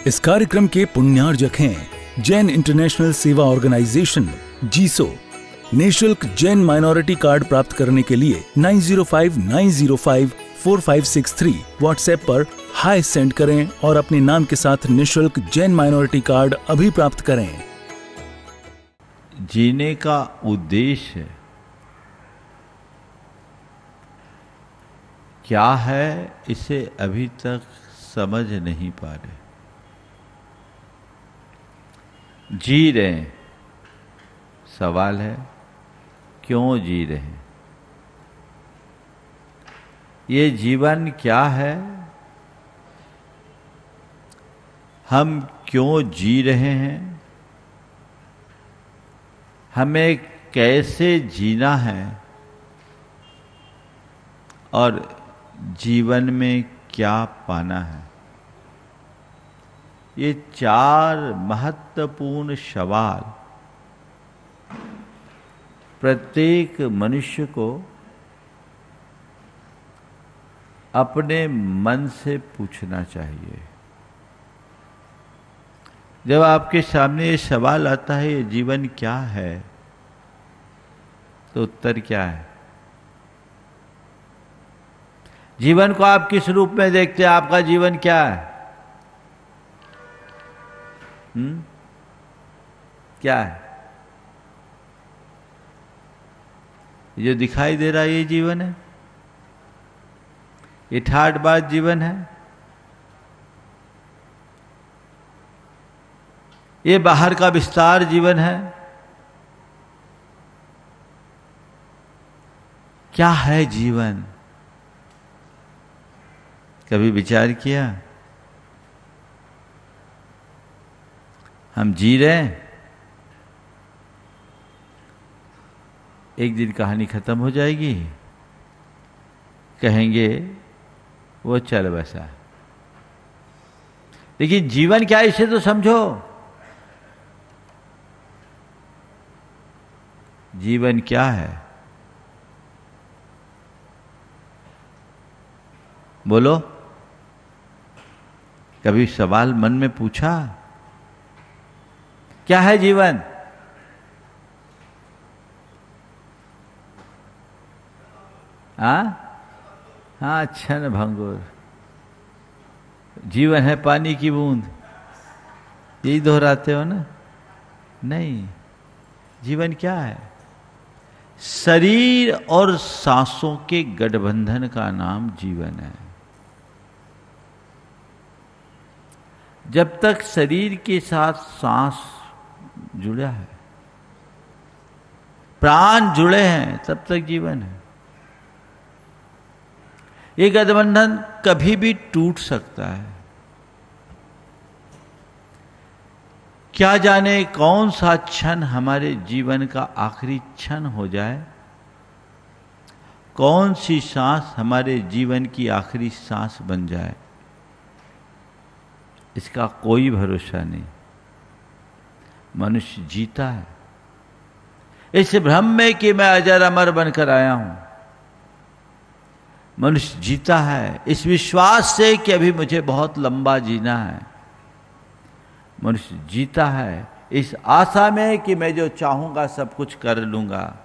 इस कार्यक्रम के पुण्यार्जक हैं जैन इंटरनेशनल सेवा ऑर्गेनाइजेशन जीसो। निःशुल्क जैन माइनॉरिटी कार्ड प्राप्त करने के लिए 9059054563 व्हाट्सएप पर हाय सेंड करें और अपने नाम के साथ निःशुल्क जैन माइनॉरिटी कार्ड अभी प्राप्त करें। जीने का उद्देश्य क्या है, इसे अभी तक समझ नहीं पा रहे। जी रहे हैं, सवाल है क्यों जी रहे हैं? ये जीवन क्या है, हम क्यों जी रहे हैं, हमें कैसे जीना है और जीवन में क्या पाना है। ये चार महत्वपूर्ण सवाल प्रत्येक मनुष्य को अपने मन से पूछना चाहिए। जब आपके सामने ये सवाल आता है ये जीवन क्या है, तो उत्तर क्या है? जीवन को आप किस रूप में देखते हैं? आपका जीवन क्या है? क्या है? जो दिखाई दे रहा है ये जीवन है? ये ठाटबाट जीवन है? ये बाहर का विस्तार जीवन है? क्या है जीवन? कभी विचार किया? हम जी रहे हैं, एक दिन कहानी खत्म हो जाएगी, कहेंगे वो चल बसा। लेकिन जीवन क्या है इसे तो समझो। जीवन क्या है? बोलो, कभी सवाल मन में पूछा? क्या है जीवन? हाँ, क्षण भंगुर। जीवन है पानी की बूंद, यही दोहराते हो ना? नहीं, जीवन क्या है? शरीर और सांसों के गठबंधन का नाम जीवन है। जब तक शरीर के साथ सांस जुड़ा है, प्राण जुड़े हैं, तब तक जीवन है। ये गठबंधन कभी भी टूट सकता है। क्या जाने कौन सा क्षण हमारे जीवन का आखिरी क्षण हो जाए, कौन सी सांस हमारे जीवन की आखिरी सांस बन जाए, इसका कोई भरोसा नहीं। मनुष्य जीता है इस भ्रम में कि मैं अजर अमर बनकर आया हूं। मनुष्य जीता है इस विश्वास से कि अभी मुझे बहुत लंबा जीना है। मनुष्य जीता है इस आशा में कि मैं जो चाहूंगा सब कुछ कर लूंगा।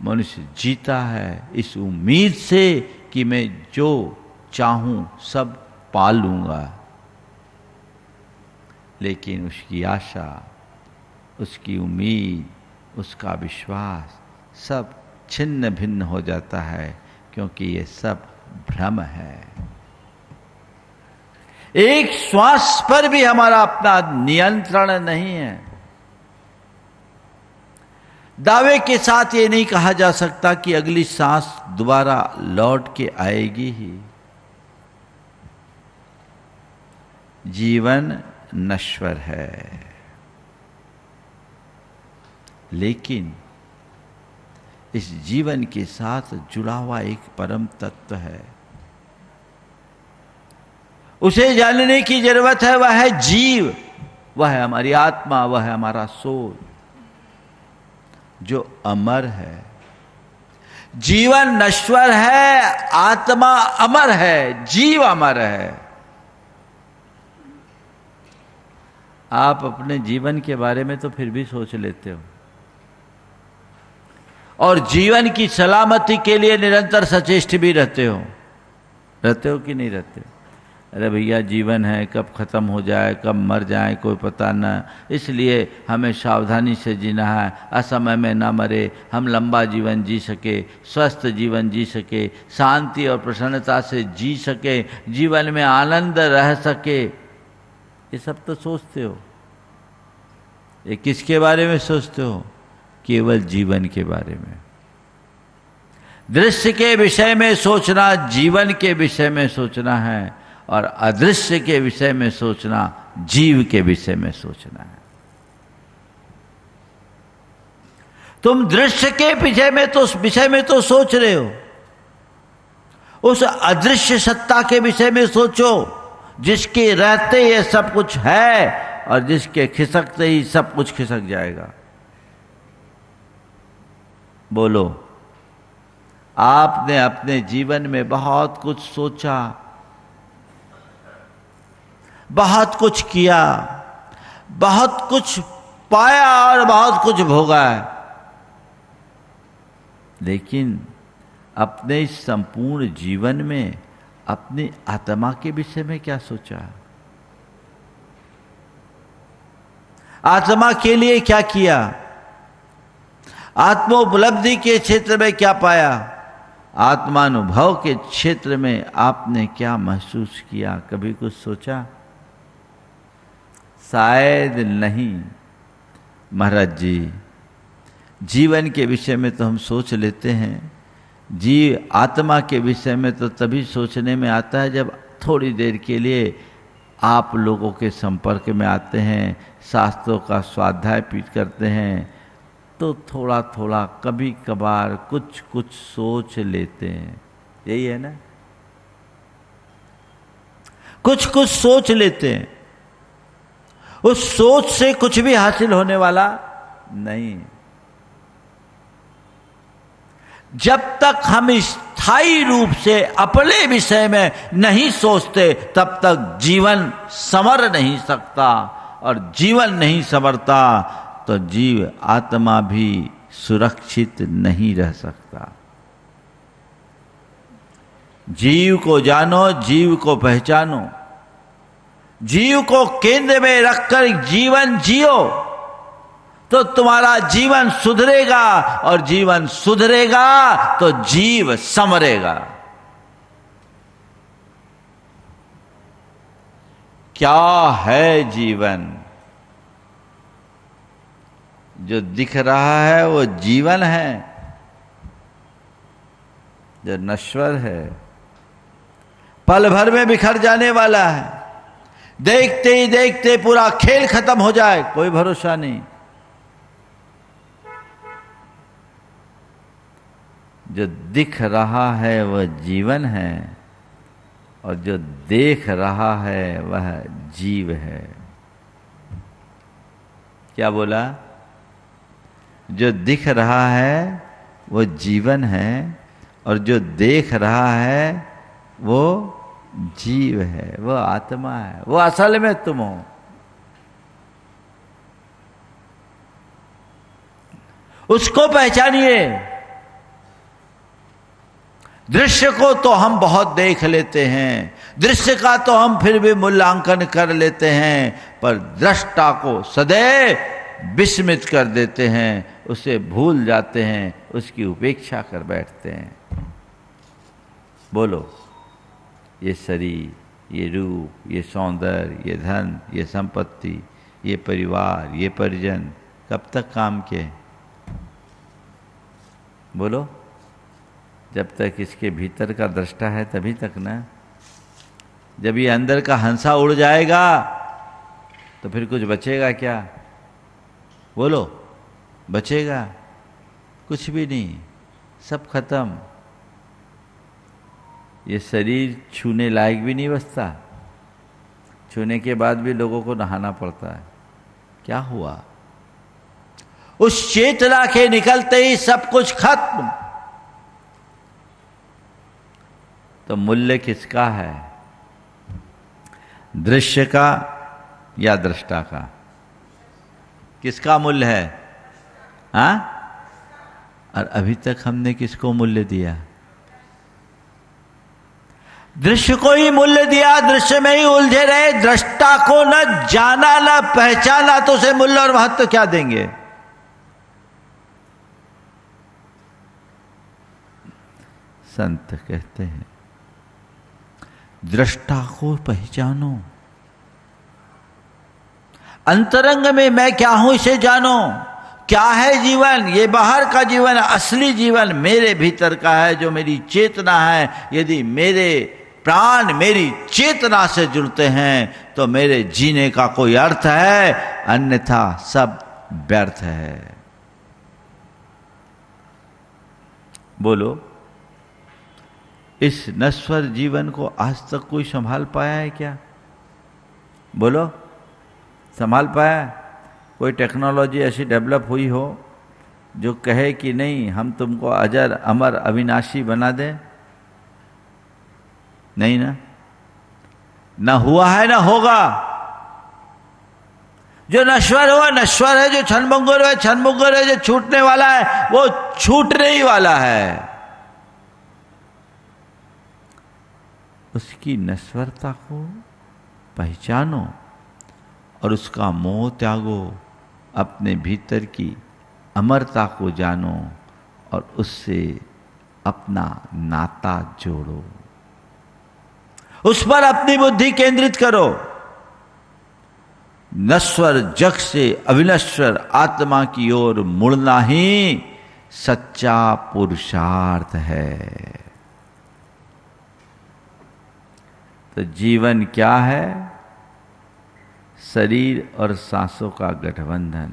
मनुष्य जीता है इस उम्मीद से कि मैं जो चाहूं सब पा लूंगा। लेकिन उसकी आशा, उसकी उम्मीद, उसका विश्वास सब छिन्न भिन्न हो जाता है, क्योंकि ये सब भ्रम है। एक श्वास पर भी हमारा अपना नियंत्रण नहीं है। दावे के साथ ये नहीं कहा जा सकता कि अगली सांस दोबारा लौट के आएगी ही। जीवन नश्वर है, लेकिन इस जीवन के साथ जुड़ा हुआ एक परम तत्व है, उसे जानने की जरूरत है। वह है जीव, वह है हमारी आत्मा, वह है हमारा सोल जो अमर है। जीवन नश्वर है, आत्मा अमर है, जीव अमर है। आप अपने जीवन के बारे में तो फिर भी सोच लेते हो, और जीवन की सलामती के लिए निरंतर सचेष्ट भी रहते हो कि नहीं रहते हो? अरे भैया जीवन है, कब खत्म हो जाए, कब मर जाए कोई पता न, इसलिए हमें सावधानी से जीना है, असमय में ना मरे, हम लंबा जीवन जी सके, स्वस्थ जीवन जी सके, शांति और प्रसन्नता से जी सके, जीवन में आनंद रह सके। ये सब तो सोचते हो। ये किसके बारे में सोचते हो? केवल जीवन के बारे में। दृश्य के विषय में सोचना जीवन के विषय में सोचना है, और अदृश्य के विषय में सोचना जीव के विषय में सोचना है। तुम दृश्य के विषय में तो सोच रहे हो, उस अदृश्य सत्ता के विषय में सोचो जिसके रहते ये सब कुछ है और जिसके खिसकते ही सब कुछ खिसक जाएगा। बोलो, आपने अपने जीवन में बहुत कुछ सोचा, बहुत कुछ किया, बहुत कुछ पाया और बहुत कुछ भोगा है, लेकिन अपने इस संपूर्ण जीवन में अपनी आत्मा के विषय में क्या सोचा? आत्मा के लिए क्या किया? आत्मोपलब्धि के क्षेत्र में क्या पाया? आत्मानुभव के क्षेत्र में आपने क्या महसूस किया? कभी कुछ सोचा? शायद नहीं। महाराज जी, जीवन के विषय में तो हम सोच लेते हैं, आत्मा के विषय में तो तभी सोचने में आता है जब थोड़ी देर के लिए आप लोगों के संपर्क में आते हैं, शास्त्रों का स्वाध्याय पीठ करते हैं, तो थोड़ा थोड़ा कभी कभार कुछ कुछ सोच लेते हैं। यही है ना, कुछ कुछ सोच लेते हैं। उस सोच से कुछ भी हासिल होने वाला नहीं। जब तक हम स्थायी रूप से अपने विषय में नहीं सोचते तब तक जीवन संवर नहीं सकता, और जीवन नहीं संवरता तो जीव आत्मा भी सुरक्षित नहीं रह सकता। जीव को जानो, जीव को पहचानो, जीव को केंद्र में रखकर जीवन जियो, तो तुम्हारा जीवन सुधरेगा, और जीवन सुधरेगा तो जीव संवरेगा। क्या है जीवन? जो दिख रहा है वो जीवन है, जो नश्वर है, पल भर में बिखर जाने वाला है, देखते ही देखते पूरा खेल खत्म हो जाए, कोई भरोसा नहीं। जो दिख रहा है वह जीवन है, और जो देख रहा है वह जीव है। क्या बोला? जो दिख रहा है वो जीवन है, और जो देख रहा है वो जीव है, वो आत्मा है, वो असल में तुम हो। उसको पहचानिए। दृश्य को तो हम बहुत देख लेते हैं, दृश्य का तो हम फिर भी मूल्यांकन कर लेते हैं, पर दृष्टा को सदैव विस्मित कर देते हैं, उसे भूल जाते हैं, उसकी उपेक्षा कर बैठते हैं। बोलो, ये शरीर, ये रूप, ये सौंदर्य, ये धन, ये संपत्ति, ये परिवार, ये परिजन कब तक काम के? बोलो, जब तक इसके भीतर का दृष्टा है तभी तक ना। जब ये अंदर का हंसा उड़ जाएगा तो फिर कुछ बचेगा क्या? बोलो, बचेगा कुछ भी नहीं, सब खत्म। ये शरीर छूने लायक भी नहीं बचता, छूने के बाद भी लोगों को नहाना पड़ता है। क्या हुआ? उस चेतना के निकलते ही सब कुछ खत्म। तो मूल्य किसका है? दृश्य का या दृष्टा का? किसका मूल्य है? हाँ? और अभी तक हमने किसको मूल्य दिया? दृश्य को ही मूल्य दिया, दृश्य में ही उलझे रहे, दृष्टा को न जाना न पहचाना तो उसे मूल्य और महत्व क्या देंगे? संत कहते हैं दृष्टा को पहचानो, अंतरंग में मैं क्या हूं इसे जानो। क्या है जीवन? ये बाहर का जीवन, असली जीवन मेरे भीतर का है, जो मेरी चेतना है। यदि मेरे प्राण मेरी चेतना से जुड़ते हैं तो मेरे जीने का कोई अर्थ है, अन्यथा सब व्यर्थ है। बोलो, इस नश्वर जीवन को आज तक कोई संभाल पाया है क्या? बोलो, संभाल पाया? कोई टेक्नोलॉजी ऐसी डेवलप हुई हो जो कहे कि नहीं हम तुमको अजर अमर अविनाशी बना दें? नहीं ना, ना हुआ है ना होगा। जो नश्वर हुआ नश्वर है, जो क्षणभंगुर है क्षणभंगुर है, जो छूटने वाला है वो छूटने ही वाला है। उसकी नश्वरता को पहचानो और उसका मोह त्यागो, अपने भीतर की अमरता को जानो और उससे अपना नाता जोड़ो, उस पर अपनी बुद्धि केंद्रित करो। नश्वर जग से अविनश्वर आत्मा की ओर मुड़ना ही सच्चा पुरुषार्थ है। तो जीवन क्या है? शरीर और सांसों का गठबंधन।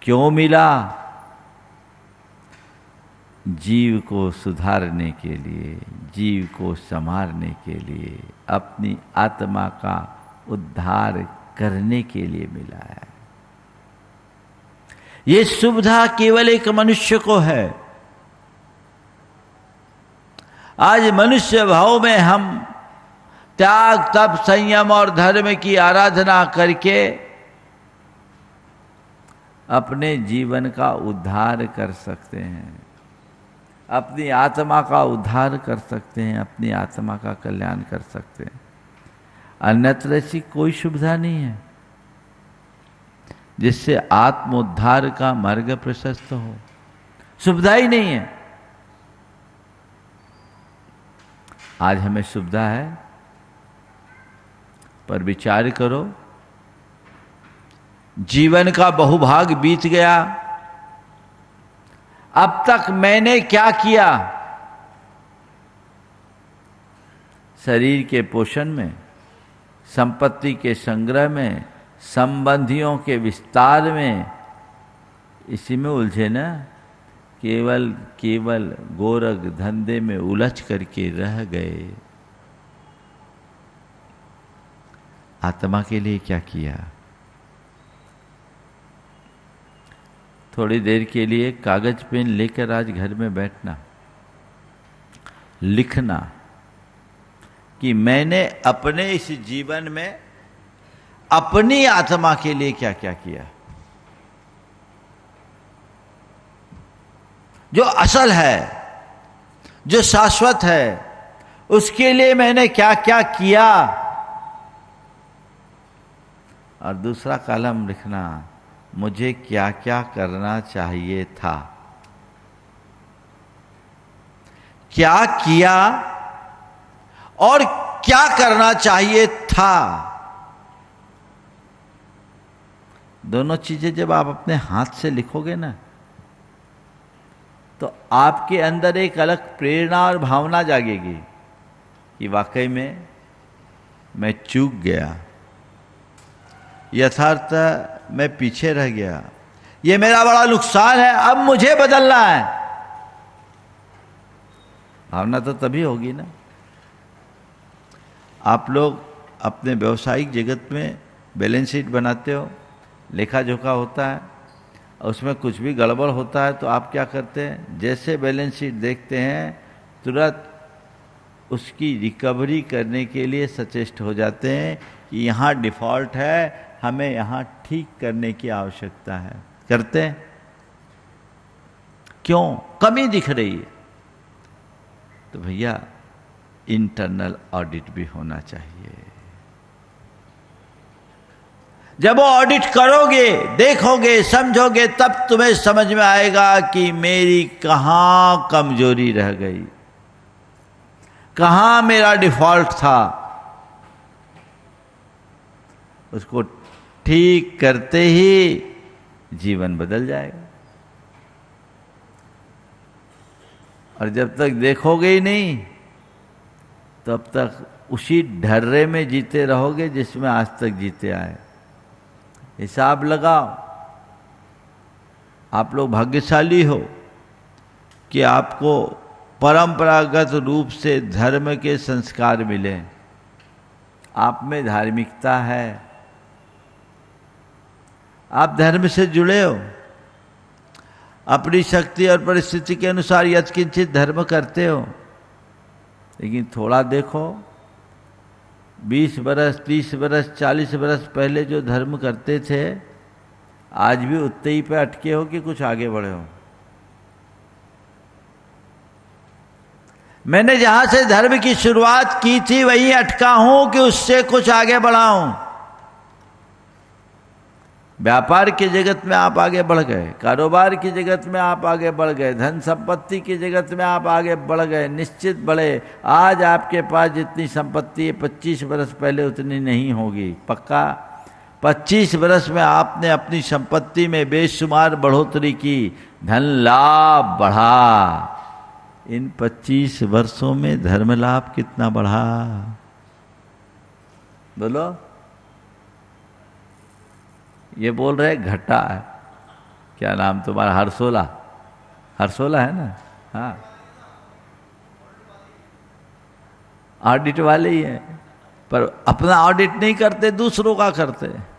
क्यों मिला? जीव को सुधारने के लिए, जीव को संवारने के लिए, अपनी आत्मा का उद्धार करने के लिए मिला है। ये सुविधा केवल एक मनुष्य को है। आज मनुष्य भाव में हम त्याग, तप, संयम और धर्म की आराधना करके अपने जीवन का उद्धार कर सकते हैं, अपनी आत्मा का उद्धार कर सकते हैं, अपनी आत्मा का कल्याण कर सकते हैं। अन्यत्र ऐसी कोई सुविधा नहीं है जिससे आत्मोद्धार का मार्ग प्रशस्त हो। सुविधा ही नहीं है। आज हमें सुविधा है, पर विचार करो, जीवन का बहुभाग बीत गया, अब तक मैंने क्या किया? शरीर के पोषण में, संपत्ति के संग्रह में, संबंधियों के विस्तार में, इसी में उलझे ना। केवल गोरख धंधे में उलझ करके रह गए। आत्मा के लिए क्या किया? थोड़ी देर के लिए कागज पेन लेकर आज घर में बैठना, लिखना कि मैंने अपने इस जीवन में अपनी आत्मा के लिए क्या क्या किया, जो असल है, जो शाश्वत है, उसके लिए मैंने क्या क्या किया। और दूसरा कॉलम लिखना, मुझे क्या क्या करना चाहिए था, क्या किया और क्या करना चाहिए था। दोनों चीजें जब आप अपने हाथ से लिखोगे ना, तो आपके अंदर एक अलग प्रेरणा और भावना जागेगी कि वाकई में मैं चूक गया, यथार्थ मैं पीछे रह गया, ये मेरा बड़ा नुकसान है, अब मुझे बदलना है। भावना तो तभी होगी ना। आप लोग अपने व्यवसायिक जगत में बैलेंस शीट बनाते हो, लेखा जोखा होता है, उसमें कुछ भी गड़बड़ होता है तो आप क्या करते हैं? जैसे बैलेंस शीट देखते हैं तुरंत उसकी रिकवरी करने के लिए सचेष्ट हो जाते हैं कि यहाँ डिफॉल्ट है, हमें यहां ठीक करने की आवश्यकता है। करते हैं? क्यों? कमी दिख रही है। तो भैया इंटरनल ऑडिट भी होना चाहिए। जब वो ऑडिट करोगे, देखोगे, समझोगे, तब तुम्हें समझ में आएगा कि मेरी कहां कमजोरी रह गई, कहां मेरा डिफॉल्ट था। उसको ठीक करते ही जीवन बदल जाएगा। और जब तक देखोगे ही नहीं, तब तक उसी ढर्रे में जीते रहोगे जिसमें आज तक जीते आए। हिसाब लगाओ। आप लोग भाग्यशाली हो कि आपको परंपरागत रूप से धर्म के संस्कार मिले। आप में धार्मिकता है, आप धर्म से जुड़े हो, अपनी शक्ति और परिस्थिति के अनुसार यत्किंचित धर्म करते हो। लेकिन थोड़ा देखो, 20 बरस, 30 बरस, 40 बरस पहले जो धर्म करते थे, आज भी उतने ही पे अटके हो कि कुछ आगे बढ़े हो। मैंने जहां से धर्म की शुरुआत की थी वहीं अटका हूं कि उससे कुछ आगे बढ़ा हूं। व्यापार के जगत में आप आगे बढ़ गए, कारोबार की जगत में आप आगे बढ़ गए, धन संपत्ति की जगत में आप आगे बढ़ गए, निश्चित बढ़े। आज आपके पास जितनी संपत्ति है 25 बरस पहले उतनी नहीं होगी, पक्का। 25 बरस में आपने अपनी संपत्ति में बेशुमार बढ़ोतरी की, धन लाभ बढ़ा। इन 25 वर्षों में धर्म लाभ कितना बढ़ा? बोलो। ये बोल रहे घटा है। क्या नाम तुम्हारा? हर्षोला। हर्षोला है ना? हाँ, ऑडिट वाले ही हैं, पर अपना ऑडिट नहीं करते, दूसरों का करते।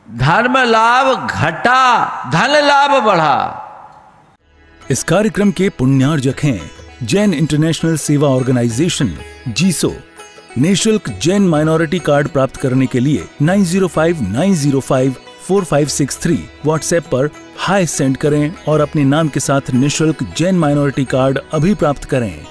धर्म लाभ घटा, धन लाभ बढ़ा। इस कार्यक्रम के पुण्यार्जक हैं जैन इंटरनेशनल सेवा ऑर्गेनाइजेशन जीसो। निःशुल्क जैन माइनॉरिटी कार्ड प्राप्त करने के लिए 9059054563 व्हाट्सएप पर हाय सेंड करें और अपने नाम के साथ निःशुल्क जैन माइनॉरिटी कार्ड अभी प्राप्त करें।